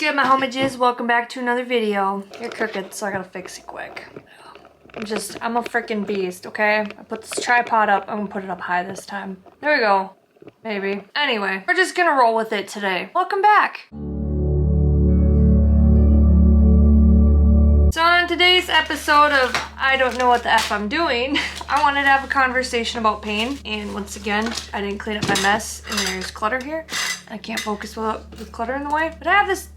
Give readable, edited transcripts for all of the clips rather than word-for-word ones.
good, my homages? Welcome back to another video. You're crooked, so I gotta fix it quick. I'm a freaking beast, okay? I put this tripod up. I'm gonna put it up high this time. There we go. Maybe. Anyway, we're just gonna roll with it today. Welcome back. So on today's episode of I Don't Know What the F I'm Doing, I wanted to have a conversation about pain. And once again, I didn't clean up my mess and there's clutter here. I can't focus with clutter in the way. But I have this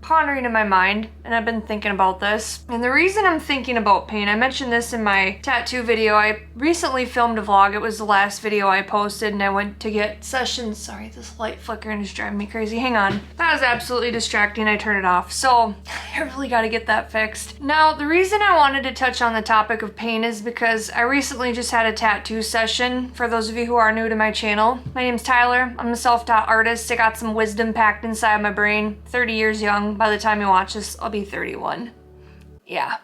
pondering in my mind and I've been thinking about this. And the reason I'm thinking about pain, I mentioned this in my tattoo video. I recently filmed a vlog. It was the last video I posted and I went to get sessions. Sorry, this light flickering is driving me crazy. Hang on. That was absolutely distracting. I turned it off. So I really got to get that fixed. Now, the reason I wanted to touch on the topic of pain is because I recently just had a tattoo session. For those of you who are new to my channel, my name's Tyler. I'm a self-taught artist. I got some wisdom packed inside my brain. 30 years young. By the time you watch this, I'll be 31. Yeah,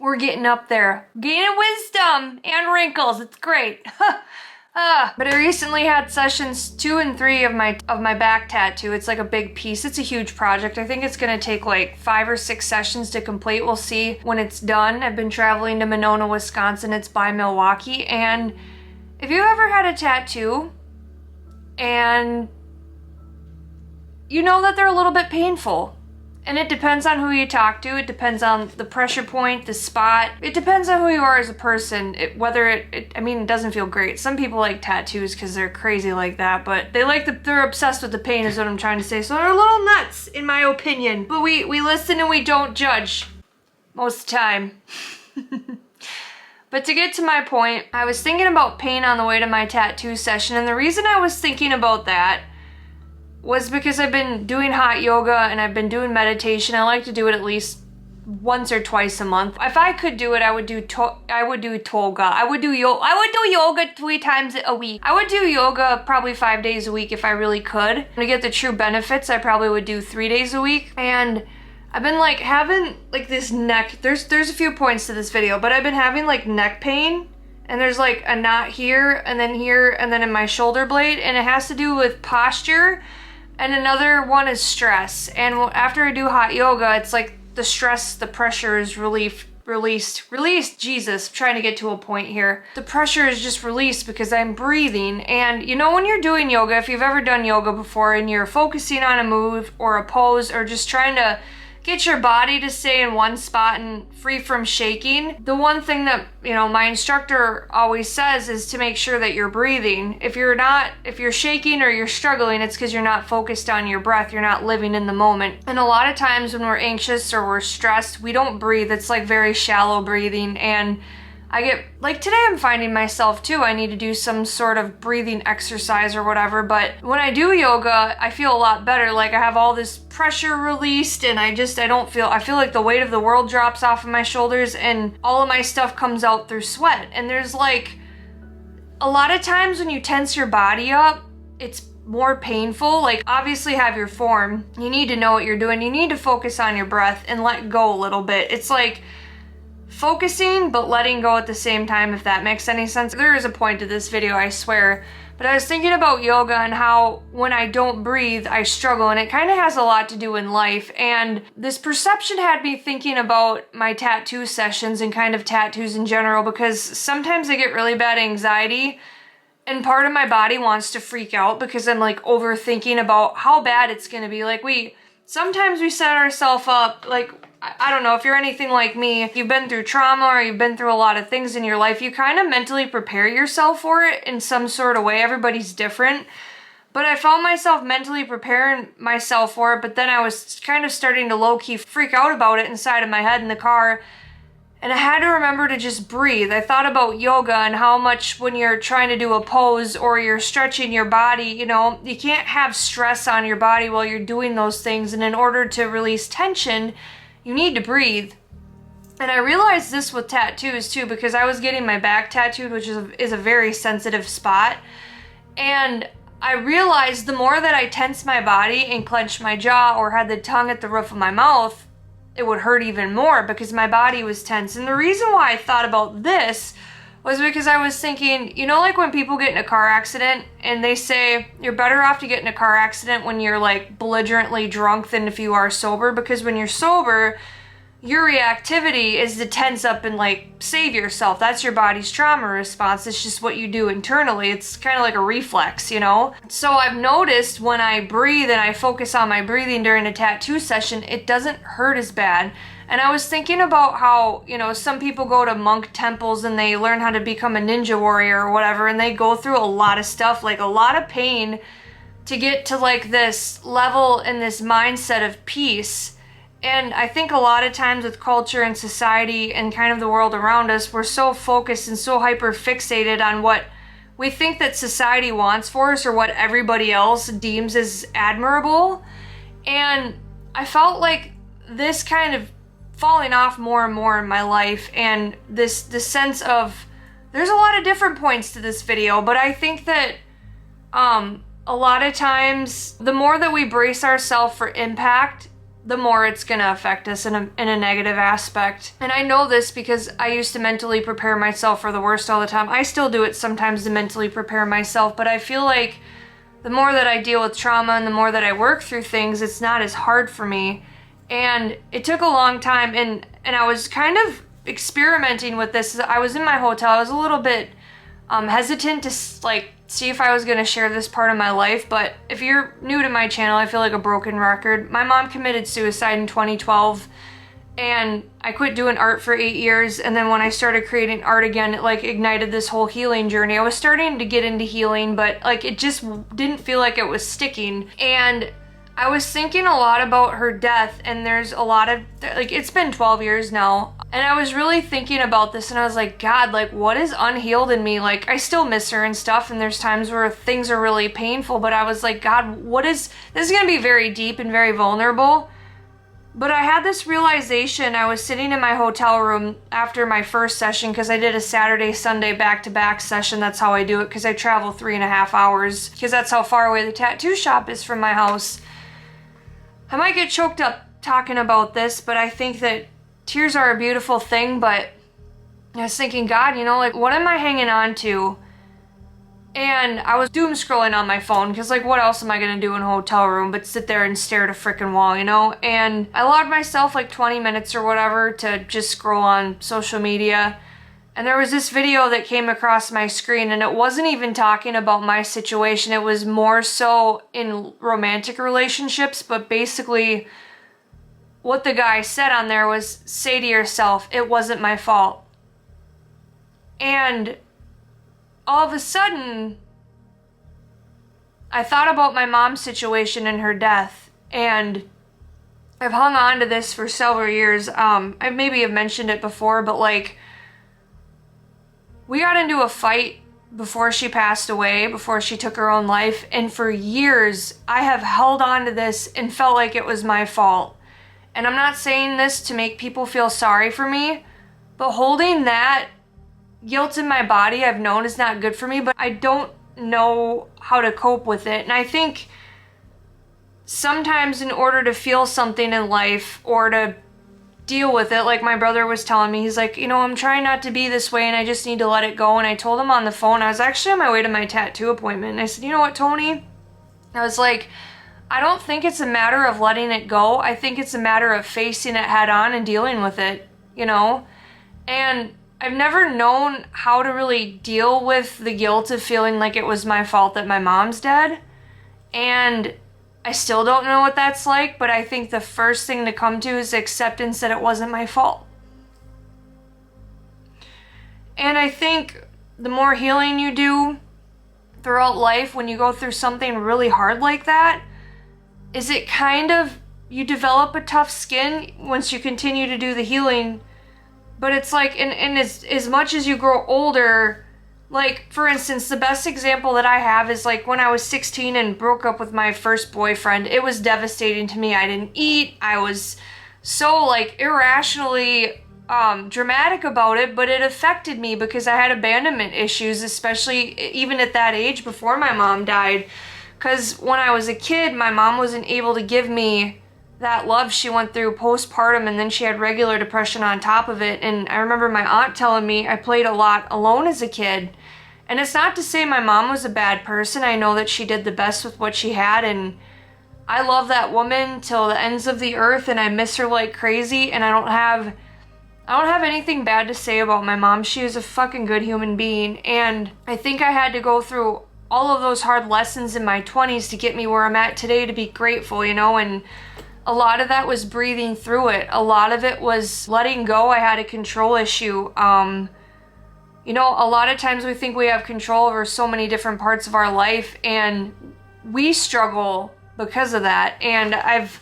we're getting up there. Gaining wisdom and wrinkles. It's great. But I recently had sessions 2 and 3 of my back tattoo. It's like a big piece. It's a huge project. I think it's gonna take like 5 or 6 sessions to complete. We'll see when it's done. I've been traveling to Monona, Wisconsin. It's by Milwaukee. And if you ever had a tattoo and you know that they're a little bit painful, and it depends on who you talk to. It depends on the pressure point, the spot. It depends on who you are as a person. It doesn't feel great. Some people like tattoos because they're crazy like that, but they're obsessed with the pain is what I'm trying to say. So they're a little nuts, in my opinion. But we listen and we don't judge most of the time. But to get to my point, I was thinking about pain on the way to my tattoo session, and the reason I was thinking about that was because I've been doing hot yoga and I've been doing meditation. I like to do it at least once or twice a month. If I could do it, I would do toga. I would do yoga 3 times a week. I would do yoga probably 5 days a week if I really could. To get the true benefits, I probably would do 3 days a week. And I've been like having like this neck, there's a few points to this video, but I've been having like neck pain. And there's like a knot here and then in my shoulder blade, and it has to do with posture. And another one is stress. And after I do hot yoga, it's like the stress, the pressure is released. Jesus, I'm trying to get to a point here. The pressure is just released because I'm breathing. And you know, when you're doing yoga, if you've ever done yoga before and you're focusing on a move or a pose or just trying to get your body to stay in one spot and free from shaking, the one thing that, you know, my instructor always says is to make sure that you're breathing. If you're shaking or you're struggling, it's because you're not focused on your breath. You're not living in the moment. And a lot of times when we're anxious or we're stressed, we don't breathe. It's like very shallow breathing. And I get, like today I'm finding myself too, I need to do some sort of breathing exercise or whatever, but when I do yoga, I feel a lot better. Like I have all this pressure released and I feel like the weight of the world drops off of my shoulders and all of my stuff comes out through sweat. And there's like, a lot of times when you tense your body up, it's more painful. Like obviously have your form, you need to know what you're doing, you need to focus on your breath and let go a little bit. It's like focusing but letting go at the same time, if that makes any sense. There is a point to this video, I swear. But I was thinking about yoga and how when I don't breathe, I struggle, and it kind of has a lot to do in life. And this perception had me thinking about my tattoo sessions and kind of tattoos in general, because sometimes I get really bad anxiety and part of my body wants to freak out because I'm like overthinking about how bad it's gonna be. Like sometimes we set ourselves up, like, I don't know, if you're anything like me, if you've been through trauma or you've been through a lot of things in your life, you kind of mentally prepare yourself for it in some sort of way. Everybody's different. But I found myself mentally preparing myself for it, but then I was kind of starting to low-key freak out about it inside of my head in the car. And I had to remember to just breathe. I thought about yoga and how much when you're trying to do a pose or you're stretching your body, you know, you can't have stress on your body while you're doing those things. And in order to release tension, you need to breathe. And I realized this with tattoos too, because I was getting my back tattooed, which is a very sensitive spot. And I realized the more that I tensed my body and clenched my jaw or had the tongue at the roof of my mouth, it would hurt even more because my body was tense. And the reason why I thought about this was because I was thinking, you know, like when people get in a car accident and they say you're better off to get in a car accident when you're like belligerently drunk than if you are sober, because when you're sober, your reactivity is to tense up and like save yourself. That's your body's trauma response. It's just what you do internally. It's kind of like a reflex, you know? So I've noticed when I breathe and I focus on my breathing during a tattoo session, it doesn't hurt as bad. And I was thinking about how, you know, some people go to monk temples and they learn how to become a ninja warrior or whatever, and they go through a lot of stuff, like a lot of pain to get to like this level and this mindset of peace. And I think a lot of times with culture and society and kind of the world around us, we're so focused and so hyper fixated on what we think that society wants for us or what everybody else deems as admirable. And I felt like this kind of falling off more and more in my life, and this sense of, there's a lot of different points to this video, but I think that a lot of times the more that we brace ourselves for impact, the more it's going to affect us in a negative aspect. And I know this because I used to mentally prepare myself for the worst all the time. I still do it sometimes to mentally prepare myself, but I feel like the more that I deal with trauma and the more that I work through things, it's not as hard for me. And it took a long time, and I was kind of experimenting with this. I was in my hotel. I was a little bit hesitant to like see if I was going to share this part of my life, but if you're new to my channel, I feel like a broken record. My mom committed suicide in 2012, and I quit doing art for 8 years, and then when I started creating art again, it like ignited this whole healing journey. I was starting to get into healing, but like it just didn't feel like it was sticking. And I was thinking a lot about her death, and there's a lot of, like, it's been 12 years now, and I was really thinking about this, and I was like, God, like, what is unhealed in me? Like, I still miss her and stuff, and there's times where things are really painful, but I was like, God, this is gonna be very deep and very vulnerable. But I had this realization. I was sitting in my hotel room after my first session, because I did a Saturday, Sunday back-to-back session. That's how I do it, because I travel 3.5 hours, because that's how far away the tattoo shop is from my house. I might get choked up talking about this, but I think that tears are a beautiful thing. But I was thinking, God, you know, like, what am I hanging on to? And I was doom scrolling on my phone, because, like, what else am I going to do in a hotel room but sit there and stare at a freaking wall, you know? And I allowed myself, like, 20 minutes or whatever to just scroll on social media. And there was this video that came across my screen, and it wasn't even talking about my situation. It was more so in romantic relationships, but basically what the guy said on there was, say to yourself, it wasn't my fault. And all of a sudden, I thought about my mom's situation and her death, and I've hung on to this for several years. I maybe have mentioned it before, but like, we got into a fight before she passed away, before she took her own life, and for years I have held on to this and felt like it was my fault. And I'm not saying this to make people feel sorry for me, but holding that guilt in my body I've known is not good for me, but I don't know how to cope with it. And I think sometimes in order to feel something in life or to deal with it, like my brother was telling me, he's like, you know, I'm trying not to be this way and I just need to let it go. And I told him on the phone, I was actually on my way to my tattoo appointment, and I said, you know what, Tony? I was like, I don't think it's a matter of letting it go. I think it's a matter of facing it head on and dealing with it, you know? And I've never known how to really deal with the guilt of feeling like it was my fault that my mom's dead. And I still don't know what that's like, but I think the first thing to come to is acceptance that it wasn't my fault. And I think the more healing you do throughout life, when you go through something really hard like that, is it kind of, you develop a tough skin once you continue to do the healing. But it's like, and as much as you grow older, like, for instance, the best example that I have is like when I was 16 and broke up with my first boyfriend. It was devastating to me. I didn't eat. I was so like irrationally dramatic about it, but it affected me because I had abandonment issues, especially even at that age before my mom died. Because when I was a kid, my mom wasn't able to give me that love she went through postpartum, and then she had regular depression on top of it. And I remember my aunt telling me I played a lot alone as a kid. And it's not to say my mom was a bad person. I know that she did the best with what she had, and I love that woman till the ends of the earth, and I miss her like crazy, and I don't have anything bad to say about my mom. She is a fucking good human being, and I think I had to go through all of those hard lessons in my 20s to get me where I'm at today, to be grateful, you know. And a lot of that was breathing through it. A lot of it was letting go. I had a control issue. You know, a lot of times we think we have control over so many different parts of our life, and we struggle because of that. And I've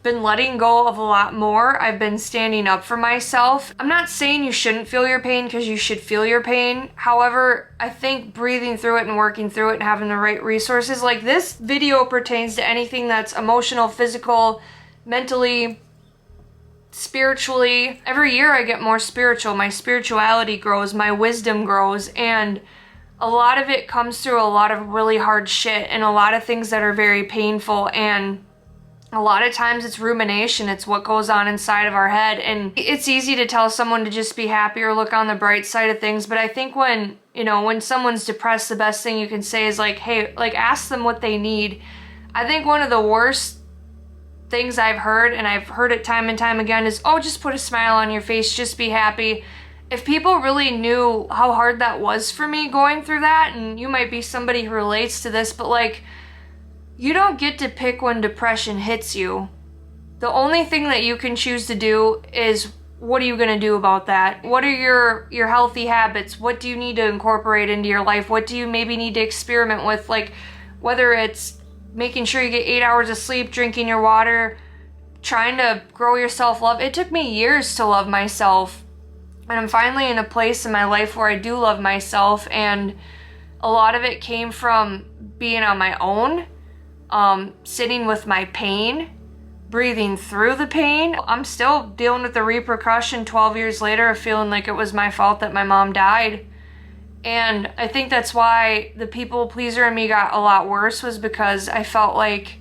been letting go of a lot more. I've been standing up for myself. I'm not saying you shouldn't feel your pain, because you should feel your pain. However, I think breathing through it and working through it and having the right resources, like this video pertains to anything that's emotional, physical, mentally, spiritually. Every year I get more spiritual. My spirituality grows, my wisdom grows, and a lot of it comes through a lot of really hard shit and a lot of things that are very painful. And a lot of times it's rumination. It's what goes on inside of our head. And it's easy to tell someone to just be happy or look on the bright side of things. But I think when someone's depressed, the best thing you can say is like, hey, like, ask them what they need. I think one of the worst things I've heard, and I've heard it time and time again, is, oh, just put a smile on your face, just be happy. If people really knew how hard that was for me going through that, and you might be somebody who relates to this, but like, you don't get to pick when depression hits you. The only thing that you can choose to do is, what are you going to do about that? What are your healthy habits? What do you need to incorporate into your life? What do you maybe need to experiment with? Like, whether it's making sure you get 8 hours of sleep, drinking your water, trying to grow your self-love. It took me years to love myself. And I'm finally in a place in my life where I do love myself. And a lot of it came from being on my own, sitting with my pain, breathing through the pain. I'm still dealing with the repercussion 12 years later of feeling like it was my fault that my mom died. And I think that's why the people pleaser in me got a lot worse, was because I felt like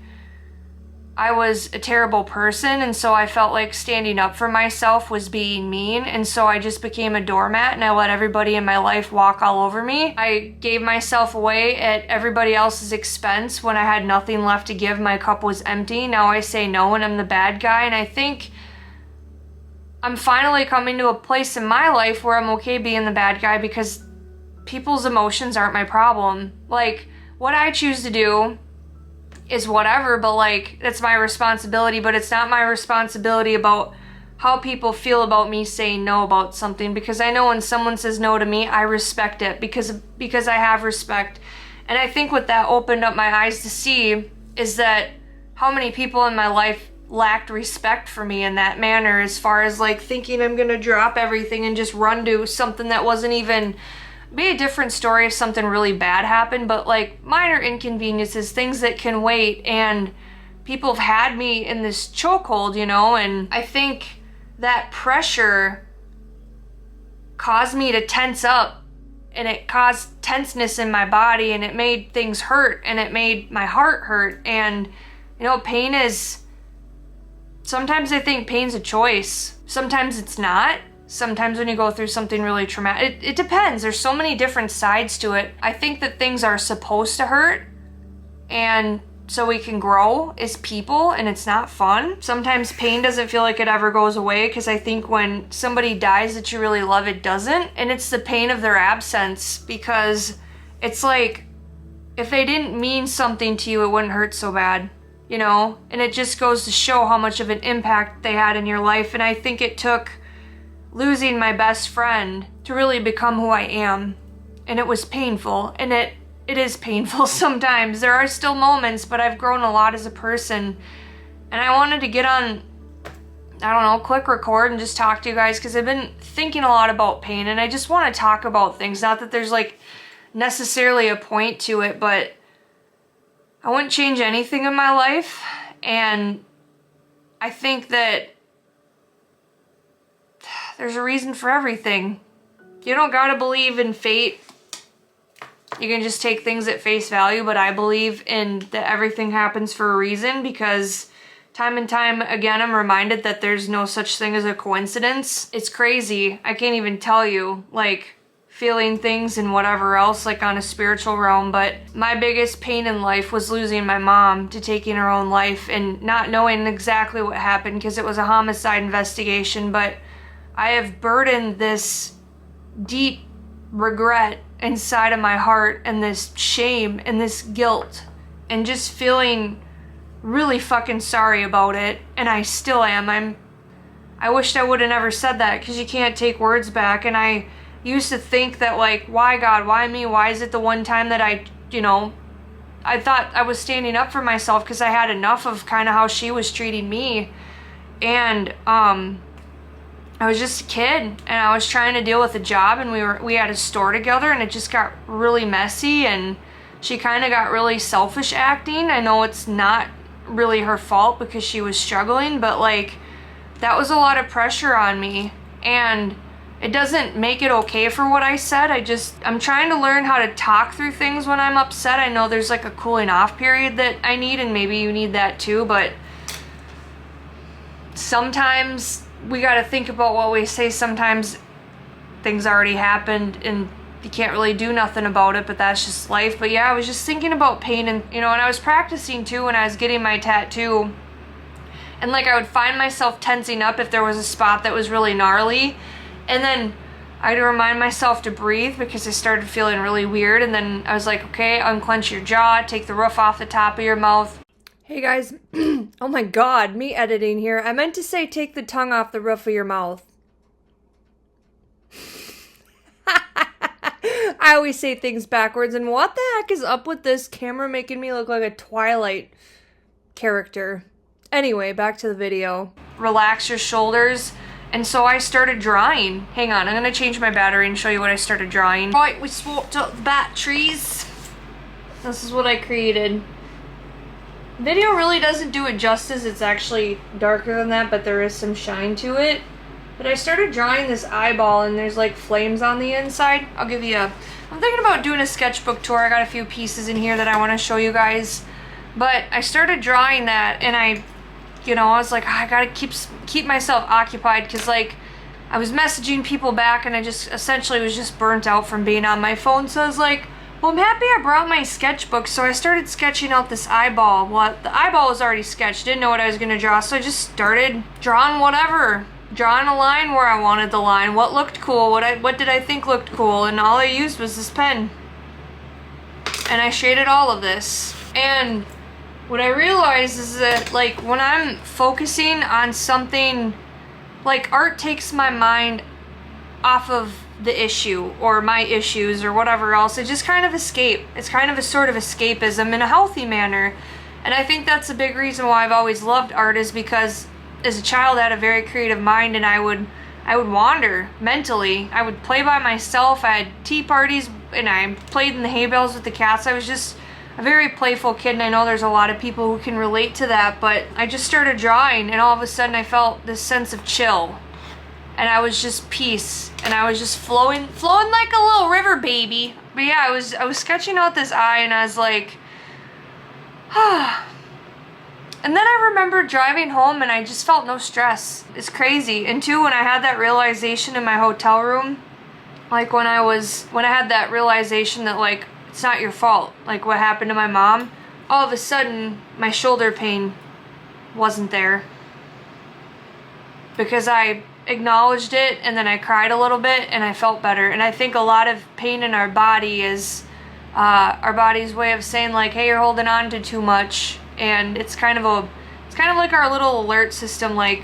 I was a terrible person, and so I felt like standing up for myself was being mean, and so I just became a doormat and I let everybody in my life walk all over me. I gave myself away at everybody else's expense when I had nothing left to give. My cup was empty. Now I say no and I'm the bad guy, and I think I'm finally coming to a place in my life where I'm okay being the bad guy, because people's emotions aren't my problem. Like, what I choose to do is whatever, but like, that's my responsibility. But it's not my responsibility about how people feel about me saying no about something, because I know when someone says no to me, I respect it because I have respect. And I think what that opened up my eyes to see is that how many people in my life lacked respect for me in that manner, as far as like thinking I'm gonna drop everything and just run to something that wasn't even. Be a different story if something really bad happened, but like minor inconveniences, things that can wait, and people have had me in this chokehold, you know. And I think that pressure caused me to tense up, and it caused tenseness in my body, and it made things hurt, and it made my heart hurt. And you know, pain is, sometimes I think pain's a choice, sometimes it's not. Sometimes when you go through something really traumatic, it depends. There's so many different sides to it. I think that things are supposed to hurt, and so we can grow as people, and it's not fun. Sometimes pain doesn't feel like it ever goes away, because I think when somebody dies that you really love, it doesn't. And it's the pain of their absence, because it's like, if they didn't mean something to you, it wouldn't hurt so bad, you know? And it just goes to show how much of an impact they had in your life. And I think it took losing my best friend to really become who I am. And it was painful, and it is painful sometimes. There are still moments, but I've grown a lot as a person. And I wanted to get on, I don't know, click record and just talk to you guys, because I've been thinking a lot about pain, and I just want to talk about things. Not that there's like necessarily a point to it, but I wouldn't change anything in my life. And I think that there's a reason for everything. You don't gotta believe in fate. You can just take things at face value, but I believe in that everything happens for a reason, because time and time again, I'm reminded that there's no such thing as a coincidence. It's crazy. I can't even tell you, like, feeling things and whatever else, like on a spiritual realm. But my biggest pain in life was losing my mom to taking her own life and not knowing exactly what happened because it was a homicide investigation. But I have burdened this deep regret inside of my heart and this shame and this guilt and just feeling really fucking sorry about it, and I still am. I wished I would have never said that because you can't take words back. And I used to think that, like, why God, why me, why is it the one time that I thought I was standing up for myself because I had enough of kind of how she was treating me. And I was just a kid and I was trying to deal with a job, and we had a store together, and it just got really messy, and she kind of got really selfish acting. I know it's not really her fault because she was struggling, but like, that was a lot of pressure on me, and it doesn't make it okay for what I said. I'm trying to learn how to talk through things when I'm upset. I know there's like a cooling off period that I need, and maybe you need that too, but sometimes we got to think about what we say. Sometimes things already happened and you can't really do nothing about it, but that's just life. But yeah, I was just thinking about pain, and and I was practicing too when I was getting my tattoo, and like I would find myself tensing up if there was a spot that was really gnarly, and then I'd remind myself to breathe because I started feeling really weird, and then I was like, okay, unclench your jaw, take the roof off the top of your mouth. Hey guys, oh my god, me editing here. I meant to say take the tongue off the roof of your mouth. I always say things backwards, and what the heck is up with this camera making me look like a Twilight character? Anyway, back to the video. Relax your shoulders, and so I started drawing. Hang on, I'm gonna change my battery and show you what I started drawing. Right, we swapped up the batteries. This is what I created. Video really doesn't do it justice. It's actually darker than that, but there is some shine to it. But I started drawing this eyeball, and there's like flames on the inside. I'm thinking about doing a sketchbook tour. I got a few pieces in here that I want to show you guys. But I started drawing that, and I was like, I gotta keep myself occupied, because like I was messaging people back, and I just essentially was just burnt out from being on my phone. So I was like, well, I'm happy I brought my sketchbook. So I started sketching out this eyeball. Well, the eyeball was already sketched. Didn't know what I was gonna draw, so I just started drawing whatever. Drawing a line where I wanted the line, what looked cool, what did I think looked cool, and all I used was this pen. And I shaded all of this. And what I realized is that, like, when I'm focusing on something, like, art takes my mind off of the issue or my issues or whatever else. It just kind of escape. It's kind of a sort of escapism in a healthy manner. And I think that's a big reason why I've always loved art, is because as a child I had a very creative mind, and I would wander mentally. I would play by myself. I had tea parties, and I played in the hay bales with the cats. I was just a very playful kid, and I know there's a lot of people who can relate to that, but I just started drawing, and all of a sudden I felt this sense of chill, and I was just peace, and I was just flowing like a little river baby. But yeah, I was sketching out this eye, and I was like, ah. And then I remember driving home, and I just felt no stress. It's crazy. And too, when I had that realization in my hotel room, like when I had that realization that, like, it's not your fault, like what happened to my mom, all of a sudden my shoulder pain wasn't there. Because I acknowledged it, and then I cried a little bit, and I felt better. And I think a lot of pain in our body is our body's way of saying, like, hey, you're holding on to too much. And it's kind of like our little alert system. Like,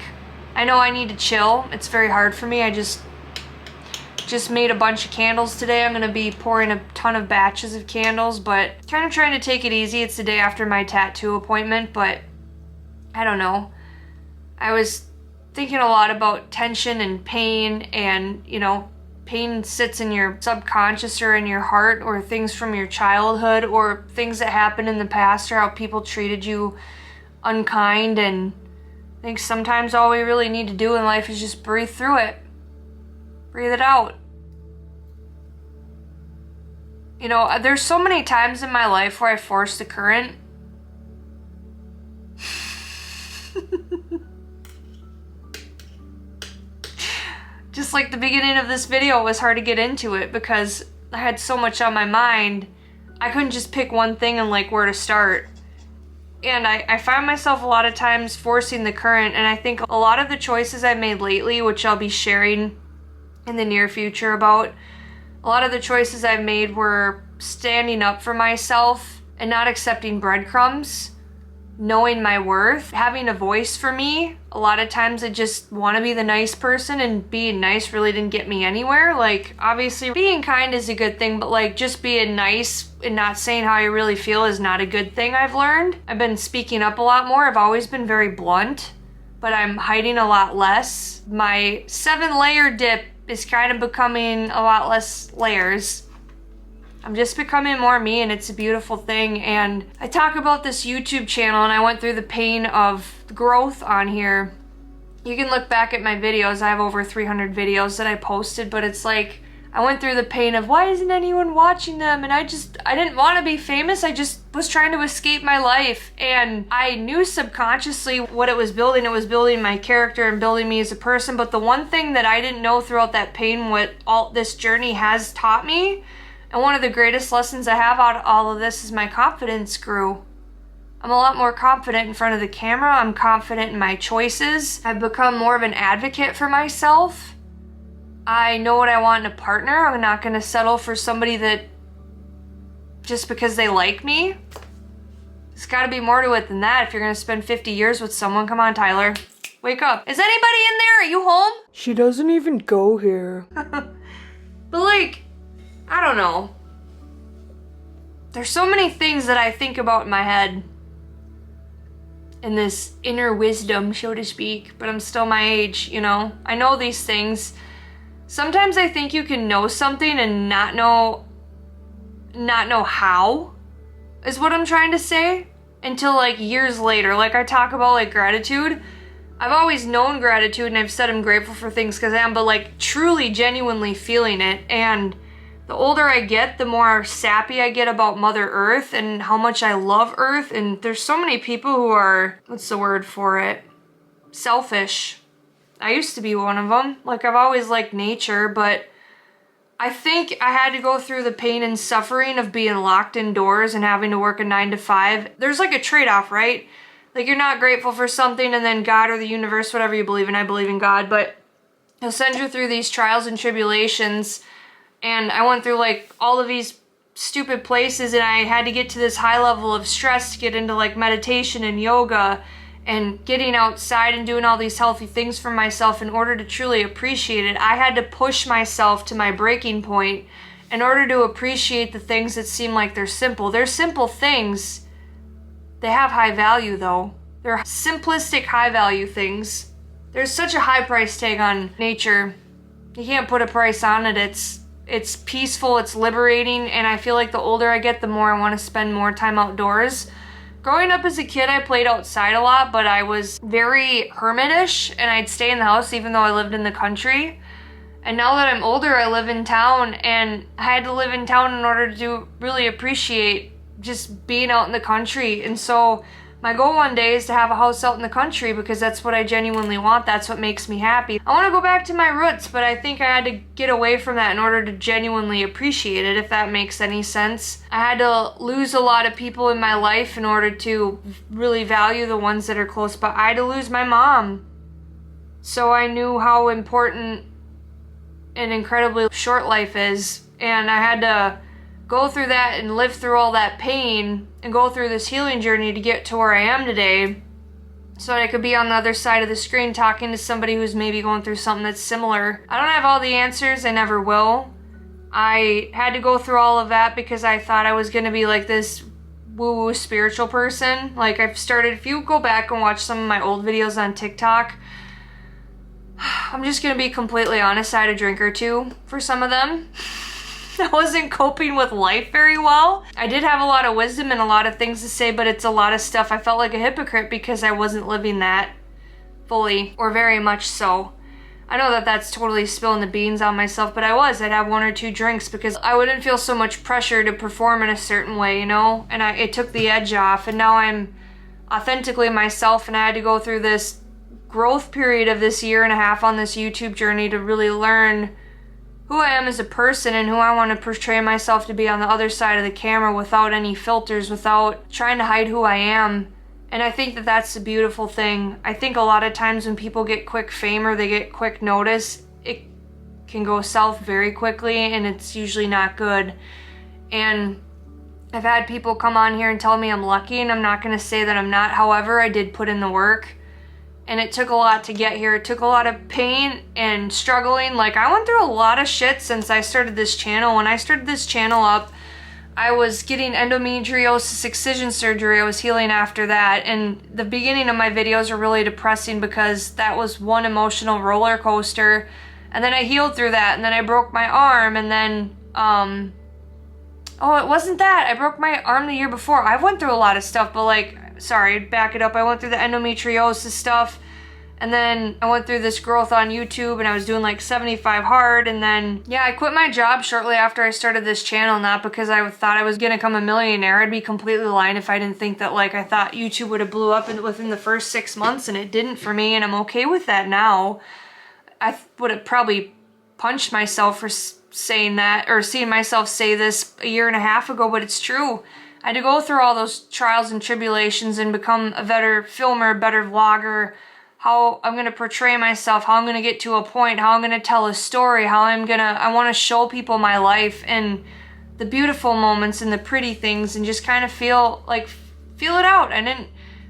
I know I need to chill. It's very hard for me. I just made a bunch of candles today. I'm gonna be pouring a ton of batches of candles, but kind of trying to take it easy. It's the day after my tattoo appointment, but I don't know. I was thinking a lot about tension and pain, and pain sits in your subconscious or in your heart, or things from your childhood, or things that happened in the past, or how people treated you unkind. And I think sometimes all we really need to do in life is just breathe through it. Breathe it out. There's so many times in my life where I forced the current. Just like the beginning of this video, it was hard to get into it because I had so much on my mind. I couldn't just pick one thing and like where to start. And I find myself a lot of times forcing the current, and I think a lot of the choices I've made lately, which I'll be sharing in the near future about, a lot of the choices I've made were standing up for myself and not accepting breadcrumbs, knowing my worth, having a voice for me. A lot of times I just want to be the nice person, and being nice really didn't get me anywhere. Like, obviously being kind is a good thing, but like just being nice and not saying how you really feel is not a good thing, I've learned. I've been speaking up a lot more. I've always been very blunt, but I'm hiding a lot less. My 7-layer dip is kind of becoming a lot less layers. I'm just becoming more me, and it's a beautiful thing. And I talk about this YouTube channel, and I went through the pain of growth on here. You can look back at my videos. I have over 300 videos that I posted, but it's like I went through the pain of why isn't anyone watching them? And I didn't want to be famous. I just was trying to escape my life. And I knew subconsciously what it was building. It was building my character and building me as a person. But the one thing that I didn't know throughout that pain, what all this journey has taught me, and one of the greatest lessons I have out of all of this, is my confidence grew. I'm a lot more confident in front of the camera. I'm confident in my choices. I've become more of an advocate for myself. I know what I want in a partner. I'm not going to settle for somebody that just because they like me. There's got to be more to it than that if you're going to spend 50 years with someone. Come on, Tyler. Wake up. Is anybody in there? Are you home? She doesn't even go here. But like, I don't know. There's so many things that I think about in my head. In this inner wisdom, so to speak. But I'm still my age, you know? I know these things. Sometimes I think you can know something and not know how, is what I'm trying to say. Until like years later. Like I talk about like gratitude. I've always known gratitude, and I've said I'm grateful for things because I am, but like truly, genuinely feeling it. And the older I get, the more sappy I get about Mother Earth and how much I love Earth. And there's so many people who are, what's the word for it? Selfish. I used to be one of them. Like, I've always liked nature, but I think I had to go through the pain and suffering of being locked indoors and having to work a 9 to 5. There's like a trade-off, right? Like, you're not grateful for something, and then God or the universe, whatever you believe in, I believe in God, but he'll send you through these trials and tribulations. And I went through like all of these stupid places, and I had to get to this high level of stress to get into like meditation and yoga and getting outside and doing all these healthy things for myself in order to truly appreciate it. I had to push myself to my breaking point in order to appreciate the things that seem like they're simple. They're simple things. They have high value though. They're simplistic, high value things. There's such a high price tag on nature. You can't put a price on it. It's peaceful, it's liberating, and I feel like the older I get, the more I want to spend more time outdoors. Growing up as a kid, I played outside a lot, but I was very hermitish, and I'd stay in the house even though I lived in the country. And now that I'm older, I live in town, and I had to live in town in order to really appreciate just being out in the country. And so my goal one day is to have a house out in the country because that's what I genuinely want. That's what makes me happy. I want to go back to my roots, but I think I had to get away from that in order to genuinely appreciate it, if that makes any sense. I had to lose a lot of people in my life in order to really value the ones that are close by. I had to lose my mom. So I knew how important and incredibly short life is, and I had to go through that and live through all that pain and go through this healing journey to get to where I am today, so that I could be on the other side of the screen talking to somebody who's maybe going through something that's similar. I don't have all the answers. I never will. I had to go through all of that because I thought I was going to be like this woo-woo spiritual person. Like, I've started, if you go back and watch some of my old videos on TikTok, I'm just going to be completely honest, I had a drink or two for some of them. I wasn't coping with life very well. I did have a lot of wisdom and a lot of things to say, but it's a lot of stuff. I felt like a hypocrite because I wasn't living that fully, or very much so. I know that that's totally spilling the beans on myself, but I was. I'd have 1 or 2 drinks because I wouldn't feel so much pressure to perform in a certain way, you know? And it took the edge off, and now I'm authentically myself, and I had to go through this growth period of this year and a half on this YouTube journey to really learn who I am as a person and who I want to portray myself to be on the other side of the camera without any filters, without trying to hide who I am. And I think that that's a beautiful thing. I think a lot of times when people get quick fame or they get quick notice, it can go south very quickly, and it's usually not good. And I've had people come on here and tell me I'm lucky, and I'm not going to say that I'm not. However, I did put in the work, and it took a lot to get here. It took a lot of pain and struggling. Like, I went through a lot of shit since I started this channel. When I started this channel up, I was getting endometriosis excision surgery. I was healing after that, and the beginning of my videos are really depressing because that was one emotional roller coaster. And then I healed through that, and then I broke my arm, and then oh, it wasn't that. I broke my arm the year before. I went through a lot of stuff, but like, sorry, back it up. I went through the endometriosis stuff, and then I went through this growth on YouTube, and I was doing like 75 hard, and then, yeah, I quit my job shortly after I started this channel, not because I thought I was gonna become a millionaire. I'd be completely lying if I didn't think that, like, I thought YouTube would have blew up within the first 6 months, and it didn't for me, and I'm okay with that now. I would have probably punched myself for saying that, or seeing myself say this a year and a half ago, but it's true. I had to go through all those trials and tribulations and become a better filmer, a better vlogger, how I'm going to portray myself, how I'm going to get to a point, how I'm going to tell a story, I want to show people my life and the beautiful moments and the pretty things, and just kind of feel it out.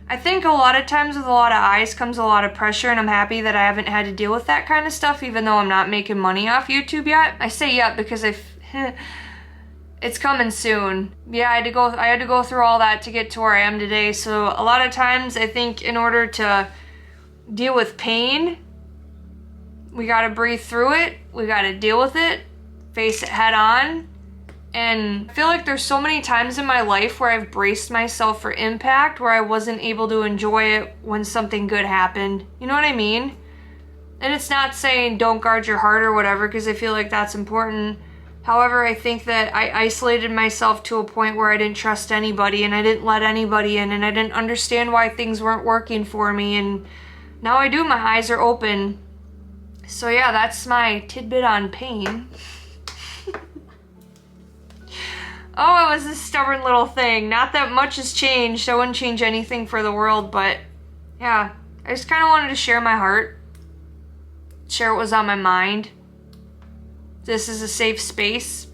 I think a lot of times with a lot of eyes comes a lot of pressure, and I'm happy that I haven't had to deal with that kind of stuff, even though I'm not making money off YouTube yet. I say yet because it's coming soon. Yeah, I had to go through all that to get to where I am today. So a lot of times I think in order to deal with pain, we gotta breathe through it, we gotta deal with it, face it head on. And I feel like there's so many times in my life where I've braced myself for impact where I wasn't able to enjoy it when something good happened. You know what I mean? And it's not saying don't guard your heart or whatever, because I feel like that's important. However, I think that I isolated myself to a point where I didn't trust anybody, and I didn't let anybody in, and I didn't understand why things weren't working for me, and now I do. My eyes are open. So yeah, that's my tidbit on pain. Oh, it was a stubborn little thing. Not that much has changed. I wouldn't change anything for the world, but yeah, I just kind of wanted to share my heart, share what was on my mind. This is a safe space.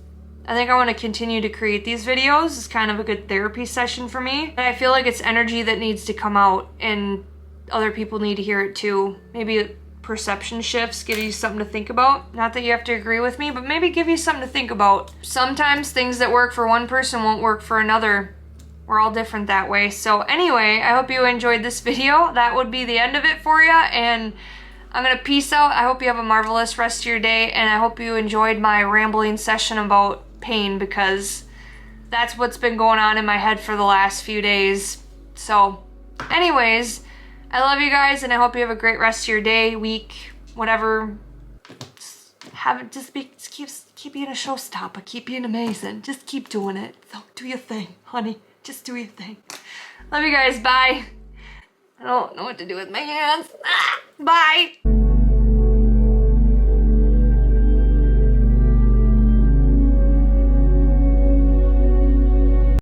I think I want to continue to create these videos. It's kind of a good therapy session for me. And I feel like it's energy that needs to come out, and other people need to hear it too. Maybe perception shifts, give you something to think about. Not that you have to agree with me, but maybe give you something to think about. Sometimes things that work for one person won't work for another. We're all different that way. So anyway, I hope you enjoyed this video. That would be the end of it for you, and I'm gonna peace out. I hope you have a marvelous rest of your day, and I hope you enjoyed my rambling session about pain, because that's what's been going on in my head for the last few days. So anyways, I love you guys, and I hope you have a great rest of your day, week, whatever. Just keep being a showstopper. Keep being amazing. Just keep doing it. So do your thing, honey. Just do your thing. Love you guys. Bye. I don't know what to do with my hands. Bye.